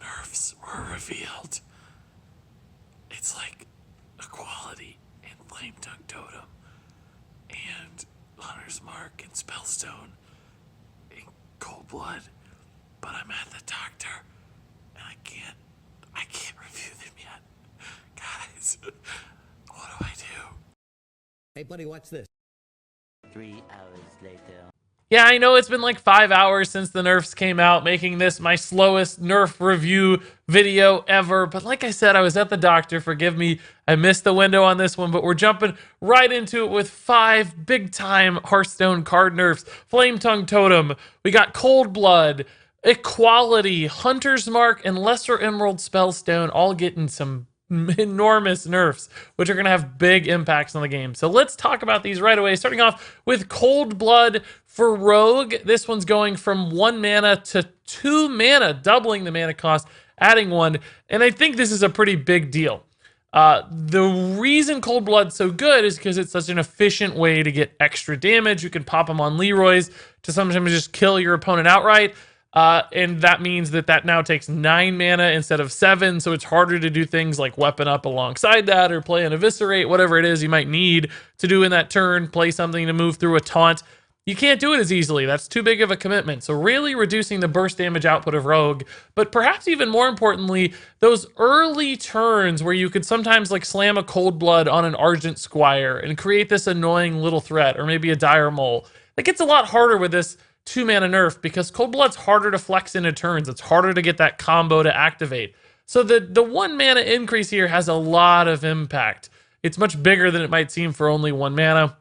nerfs were revealed. It's like equality in Flametongue Totem and Hunter's Mark and Spellstone in Cold Blood, but I'm at the doctor and I can't review them yet. Guys, what do I do? Hey, buddy, watch this. 3 hours later. Yeah, I know it's been like 5 hours since the nerfs came out, making this my slowest nerf review video ever. But like I said, I was at the doctor. Forgive me, I missed the window on this one, but we're jumping right into it with 5 big-time Hearthstone card nerfs. Flametongue Totem, we got Cold Blood, Equality, Hunter's Mark, and Lesser Emerald Spellstone all getting some enormous nerfs, which are going to have big impacts on the game. So let's talk about these right away, starting off with Cold Blood for Rogue. This one's going from 1 mana to 2 mana, doubling the mana cost, adding 1, and I think this is a pretty big deal. The reason Cold Blood's so good is because it's such an efficient way to get extra damage. You can pop them on Leroy's to sometimes just kill your opponent outright. And that means that now takes 9 mana instead of 7, so it's harder to do things like weapon up alongside that or play an Eviscerate, whatever it is you might need to do in that turn, play something to move through a taunt. You can't do it as easily. That's too big of a commitment. So really reducing the burst damage output of Rogue, but perhaps even more importantly, those early turns where you could sometimes like slam a Cold Blood on an Argent Squire and create this annoying little threat, or maybe a Dire Mole. It gets a lot harder with this 2 mana nerf because Cold Blood's harder to flex into turns. It's harder to get that combo to activate. So the 1 mana increase here has a lot of impact. It's much bigger than it might seem for only 1 mana.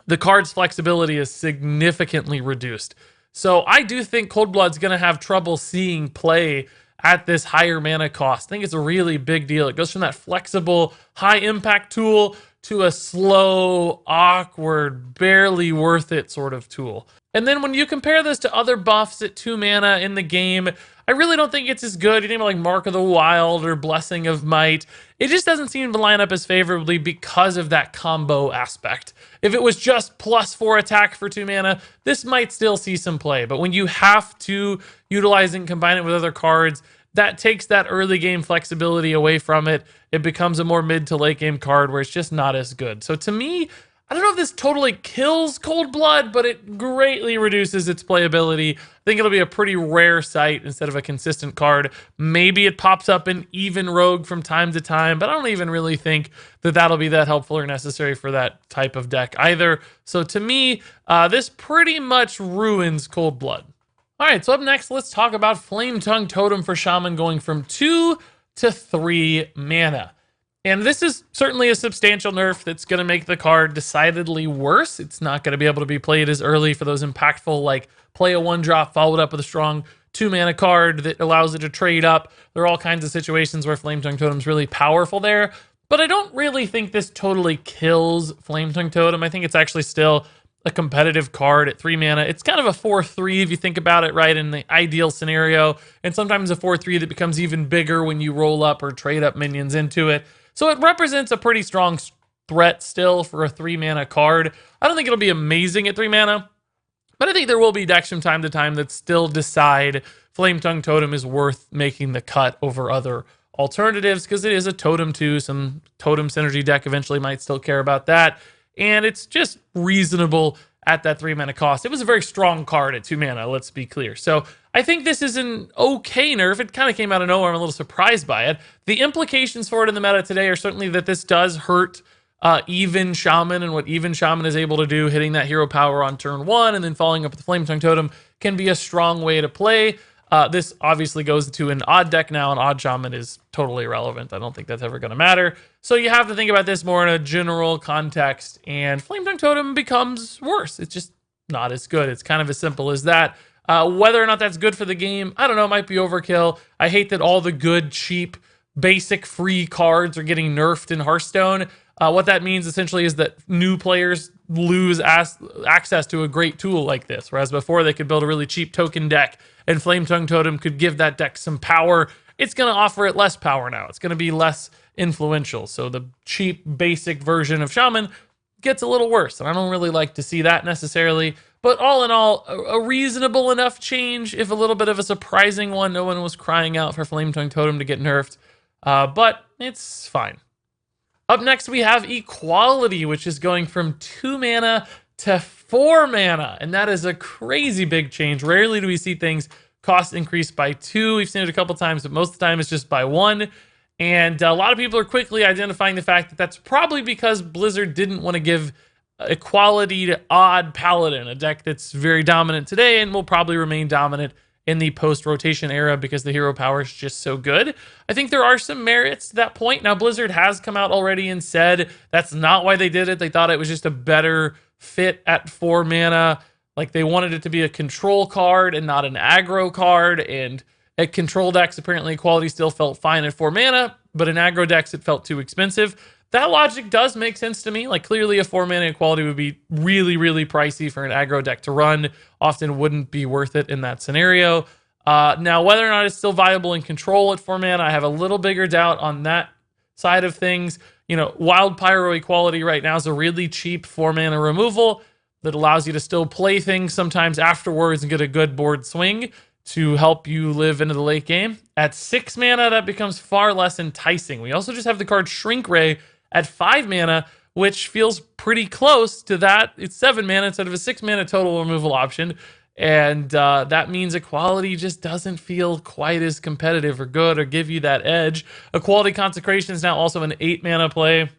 The card's flexibility is significantly reduced. So I do think Cold Blood's going to have trouble seeing play at this higher mana cost. I think it's a really big deal. It goes from that flexible, high impact tool to a slow, awkward, barely worth it sort of tool. And then when you compare this to other buffs at 2 mana in the game, I really don't think it's as good. You name it like Mark of the Wild or Blessing of Might. It just doesn't seem to line up as favorably because of that combo aspect. If it was just +4 attack for 2 mana, this might still see some play. But when you have to utilize and combine it with other cards, that takes that early game flexibility away from it. It becomes a more mid to late game card where it's just not as good. So to me, I don't know if this totally kills Cold Blood, but it greatly reduces its playability. I think it'll be a pretty rare sight instead of a consistent card. Maybe it pops up in even Rogue from time to time, but I don't even really think that that'll be that helpful or necessary for that type of deck either. So to me, this pretty much ruins Cold Blood. All right, so up next, let's talk about Flametongue Totem for Shaman going from 2 to 3 mana. And this is certainly a substantial nerf that's going to make the card decidedly worse. It's not going to be able to be played as early for those impactful, like play a 1-drop followed up with a strong 2 mana card that allows it to trade up. There are all kinds of situations where Flametongue Totem's really powerful there. But I don't really think this totally kills Flametongue Totem. I think it's actually still a competitive card at 3 mana. It's kind of a 4/3 if you think about it, right, in the ideal scenario. And sometimes a 4/3 that becomes even bigger when you roll up or trade up minions into it. So it represents a pretty strong threat still for a 3 mana card. I don't think it'll be amazing at 3 mana, but I think there will be decks from time to time that still decide Flametongue Totem is worth making the cut over other alternatives because it is a totem too. Some totem synergy deck eventually might still care about that. And it's just reasonable at that 3 mana cost. It was a very strong card at 2 mana, let's be clear. So I think this is an okay nerf. It kind of came out of nowhere. I'm a little surprised by it. The implications for it in the meta today are certainly that this does hurt even Shaman, and what even Shaman is able to do, hitting that hero power on turn 1 and then following up with the Flametongue Totem can be a strong way to play. This obviously goes to an odd deck now, and odd Shaman is totally irrelevant. I don't think that's ever going to matter. So you have to think about this more in a general context, and Flametongue Totem becomes worse. It's just not as good. It's kind of as simple as that. Whether or not that's good for the game, I don't know, it might be overkill. I hate that all the good, cheap, basic free cards are getting nerfed in Hearthstone. What that means essentially is that new players lose access to a great tool like this, whereas before they could build a really cheap token deck and Flametongue Totem could give that deck some power. It's going to offer it less power now. It's going to be less influential. So the cheap, basic version of Shaman gets a little worse, and I don't really like to see that necessarily. But all in all, a reasonable enough change, if a little bit of a surprising one. No one was crying out for Flametongue Totem to get nerfed, but it's fine. Up next, we have Equality, which is going from 2 mana to 4 mana, and that is a crazy big change. Rarely do we see things cost increase by 2. We've seen it a couple times, but most of the time it's just by 1. And a lot of people are quickly identifying the fact that that's probably because Blizzard didn't want to give Equality to Odd Paladin, a deck that's very dominant today and will probably remain dominant in the post-rotation era because the hero power is just so good. I think there are some merits to that point. Now, Blizzard has come out already and said that's not why they did it. They thought it was just a better fit at 4 mana. Like, they wanted it to be a control card and not an aggro card. And at control decks, apparently Equality still felt fine at 4 mana, but in aggro decks, it felt too expensive. That logic does make sense to me. Like, clearly a 4 mana Equality would be really, really pricey for an aggro deck to run. Often wouldn't be worth it in that scenario. Now, whether or not it's still viable in control at 4 mana, I have a little bigger doubt on that side of things. You know, Wild Pyro Equality right now is a really cheap 4 mana removal that allows you to still play things sometimes afterwards and get a good board swing to help you live into the late game. At 6 mana, that becomes far less enticing. We also just have the card Shrink Ray at 5 mana, which feels pretty close to that. It's 7 mana instead of a 6 mana total removal option. And that means Equality just doesn't feel quite as competitive or good or give you that edge. Equality Consecration is now also an 8 mana play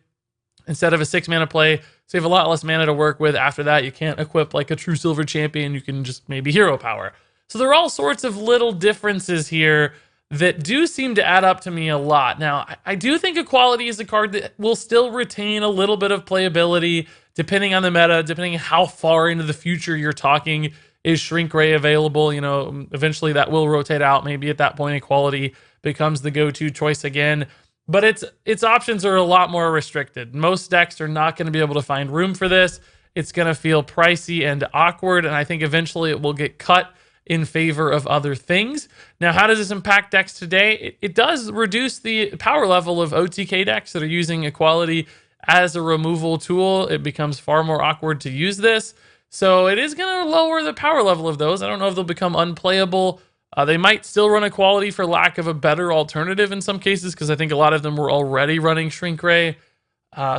instead of a 6 mana play. So you have a lot less mana to work with. After that, you can't equip like a true silver champion. You can just maybe hero power. So there are all sorts of little differences here that do seem to add up to me a lot. Now, I do think Equality is a card that will still retain a little bit of playability depending on the meta, depending on how far into the future you're talking. Is Shrink Ray available? You know, eventually that will rotate out. Maybe at that point, Equality becomes the go-to choice again. But its options are a lot more restricted. Most decks are not going to be able to find room for this. It's going to feel pricey and awkward, and I think eventually it will get cut in favor of other things. Now, how does this impact decks today? It does reduce the power level of OTK decks that are using Equality as a removal tool. It becomes far more awkward to use this. So it is going to lower the power level of those. I don't know if they'll become unplayable. They might still run Equality for lack of a better alternative in some cases, because I think a lot of them were already running Shrink Ray.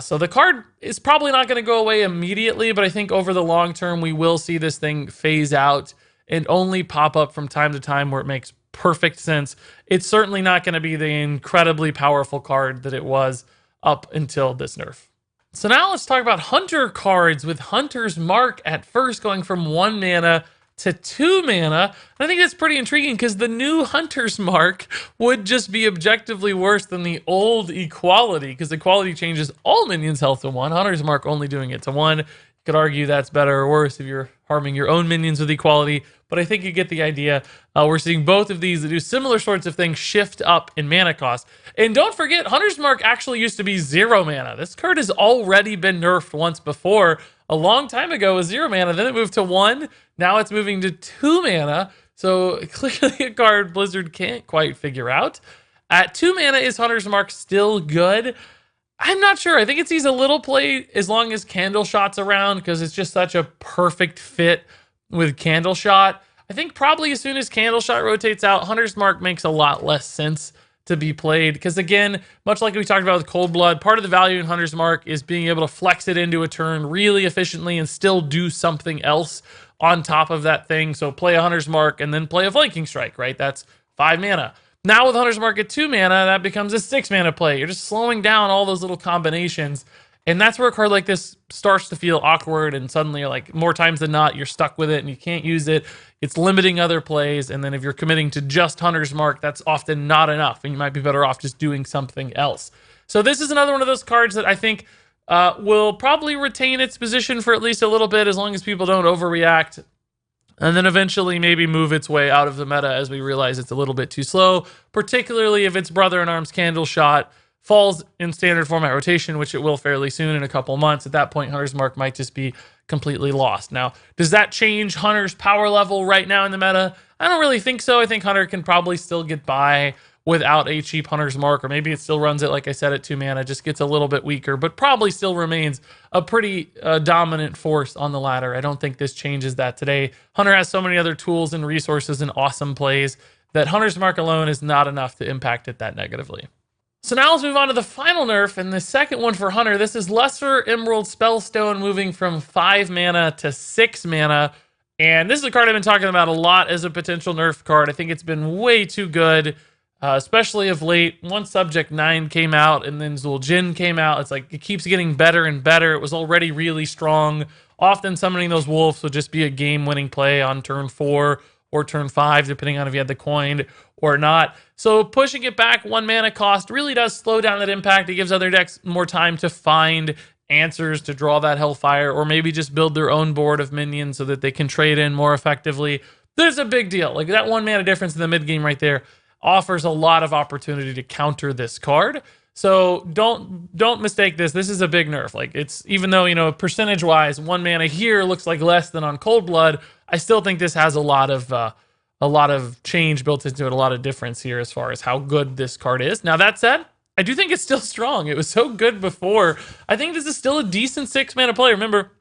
So the card is probably not going to go away immediately, but I think over the long term, we will see this thing phase out and only pop up from time to time where it makes perfect sense. It's certainly not going to be the incredibly powerful card that it was up until this nerf. So now let's talk about Hunter cards, with Hunter's Mark at first going from 1 mana to 2 mana. I think that's pretty intriguing because the new Hunter's Mark would just be objectively worse than the old Equality, because Equality changes all minions' health to 1. Hunter's Mark only doing it to 1. You could argue that's better or worse if you're harming your own minions with Equality, but I think you get the idea. We're seeing both of these that do similar sorts of things shift up in mana cost. And don't forget, Hunter's Mark actually used to be 0 mana. This card has already been nerfed once before. A long time ago was 0 mana, then it moved to 1. Now it's moving to 2 mana. So clearly a card Blizzard can't quite figure out. At 2 mana, is Hunter's Mark still good? I'm not sure. I think it sees a little play as long as Candle Shot's around, because it's just such a perfect fit with Candle Shot. I think probably as soon as Candle Shot rotates out, Hunter's Mark makes a lot less sense to be played. Because again, much like we talked about with Cold Blood, part of the value in Hunter's Mark is being able to flex it into a turn really efficiently and still do something else on top of that thing. So play a Hunter's Mark and then play a Flanking Strike, right? That's 5 mana. Now with Hunter's Mark at 2 mana, that becomes a 6 mana play. You're just slowing down all those little combinations. And that's where a card like this starts to feel awkward, and suddenly you're like, more times than not, you're stuck with it and you can't use it. It's limiting other plays. And then if you're committing to just Hunter's Mark, that's often not enough, and you might be better off just doing something else. So this is another one of those cards that I think will probably retain its position for at least a little bit, as long as people don't overreact. And then eventually maybe move its way out of the meta as we realize it's a little bit too slow, particularly if its brother-in-arms Candle Shot falls in standard format rotation, which it will fairly soon in a couple months. At that point, Hunter's Mark might just be completely lost. Now, does that change Hunter's power level right now in the meta? I don't really think so. I think Hunter can probably still get by without a cheap Hunter's Mark, or maybe it still runs it, like I said, at 2 mana, just gets a little bit weaker, but probably still remains a pretty dominant force on the ladder. I don't think this changes that today. Hunter has so many other tools and resources and awesome plays that Hunter's Mark alone is not enough to impact it that negatively. So now let's move on to the final nerf, and the second one for Hunter. This is Lesser Emerald Spellstone moving from 5 mana to 6 mana. And this is a card I've been talking about a lot as a potential nerf card. I think it's been way too good, especially of late. Once Subject 9 came out and then Zul'jin came out, it's like it keeps getting better and better. It was already really strong. Often summoning those wolves would just be a game-winning play on turn 4 or turn 5, depending on if you had the coin or not. So pushing it back 1 mana cost really does slow down that impact. It gives other decks more time to find answers to draw that Hellfire, or maybe just build their own board of minions so that they can trade in more effectively. There's a big deal. Like that 1 mana difference in the mid game right there offers a lot of opportunity to counter this card. So don't mistake this. This is a big nerf. Like it's, even though, you know, percentage wise 1 mana here looks like less than on Cold Blood, I still think this has a lot of change built into it, a lot of difference here as far as how good this card is. Now that said, I do think it's still strong. It was so good before. I think this is still a decent 6 mana play. Remember,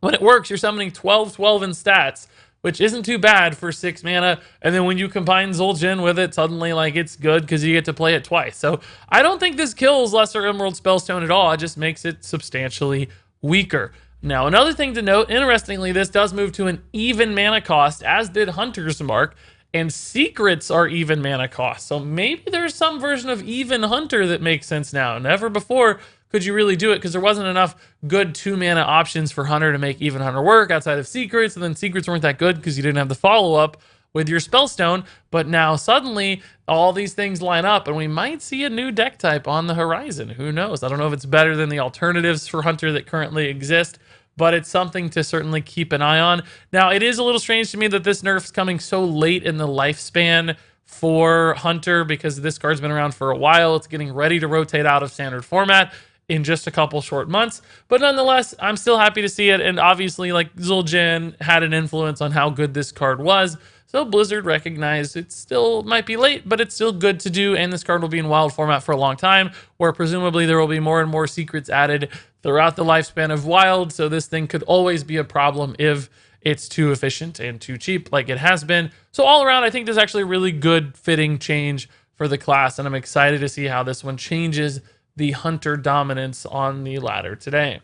when it works, you're summoning 12/12 in stats, which isn't too bad for 6 mana. And then when you combine Zul'jin with it, suddenly like it's good because you get to play it twice. So I don't think this kills Lesser Emerald Spellstone at all. It just makes it substantially weaker. Now, another thing to note, interestingly, this does move to an even mana cost, as did Hunter's Mark, and secrets are even mana cost. So maybe there's some version of even Hunter that makes sense now. Never before could you really do it because there wasn't enough good 2 mana options for Hunter to make even Hunter work outside of secrets, and then secrets weren't that good because you didn't have the follow-up with your Spellstone. But now suddenly all these things line up and we might see a new deck type on the horizon. Who knows? I don't know if it's better than the alternatives for Hunter that currently exist, but it's something to certainly keep an eye on. Now, it is a little strange to me that this nerf's coming so late in the lifespan for Hunter because this card's been around for a while. It's getting ready to rotate out of standard format in just a couple short months. But nonetheless, I'm still happy to see it. And obviously, like, Zul'jin had an influence on how good this card was. So Blizzard recognized it still might be late, but it's still good to do. And this card will be in wild format for a long time, where presumably there will be more and more secrets added throughout the lifespan of wild. So this thing could always be a problem if it's too efficient and too cheap like it has been. So all around, I think there's actually a really good fitting change for the class. And I'm excited to see how this one changes the Hunter dominance on the ladder today.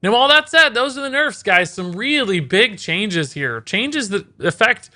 Now, all that said, those are the nerfs, guys. Some really big changes here. Changes that affect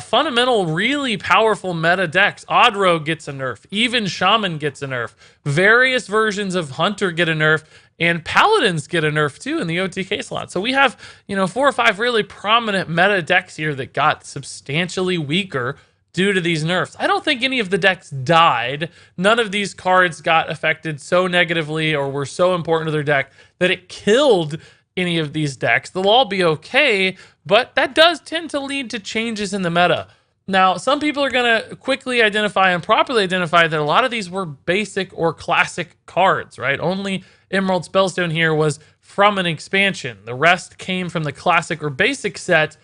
fundamental, really powerful meta decks. Odd Rogue gets a nerf. Even Shaman gets a nerf. Various versions of Hunter get a nerf. And Paladins get a nerf too in the OTK slot. So we have, 4 or 5 really prominent meta decks here that got substantially weaker due to these nerfs. I don't think any of the decks died. None of these cards got affected so negatively or were so important to their deck that it killed any of these decks. They'll all be okay, but that does tend to lead to changes in the meta. Now, some people are going to quickly identify and properly identify that a lot of these were basic or classic cards, right? Only Emerald Spellstone here was from an expansion. The rest came from the classic or basic set,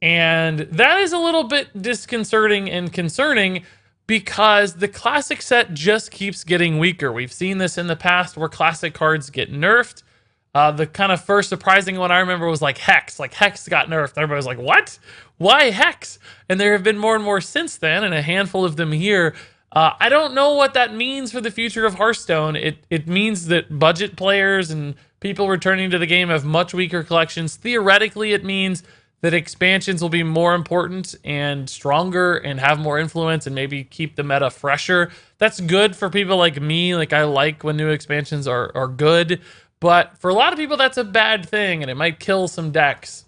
and that is a little bit disconcerting and concerning because the classic set just keeps getting weaker. We've seen this in the past where classic cards get nerfed. The kind of first surprising one I remember was like Hex. Like Hex got nerfed. Everybody was like, what? Why Hex? And there have been more and more since then, and a handful of them here. I don't know what that means for the future of Hearthstone. It means that budget players and people returning to the game have much weaker collections. Theoretically, it means that expansions will be more important and stronger and have more influence and maybe keep the meta fresher. That's good for people like me. Like I like when new expansions are good. But for a lot of people, that's a bad thing, and it might kill some decks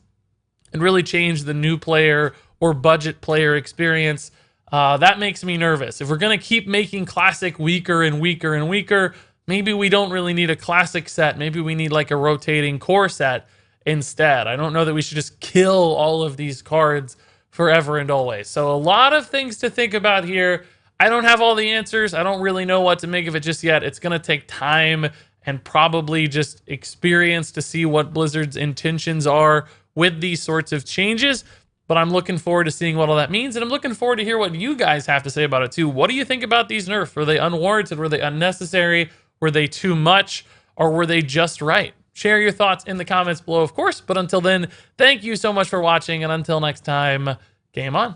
and really change the new player or budget player experience. That makes me nervous. If we're going to keep making classic weaker and weaker and weaker, maybe we don't really need a classic set. Maybe we need like a rotating core set instead. I don't know that we should just kill all of these cards forever and always. So a lot of things to think about here. I don't have all the answers. I don't really know what to make of it just yet. It's going to take time and probably just experience to see what Blizzard's intentions are with these sorts of changes. but I'm looking forward to seeing what all that means, and I'm looking forward to hear what you guys have to say about it too. What do you think about these nerfs? Were they unwarranted? Were they unnecessary? Were they too much? Or were they just right? Share your thoughts in the comments below, of course, but until then, thank you so much for watching, and until next time, game on.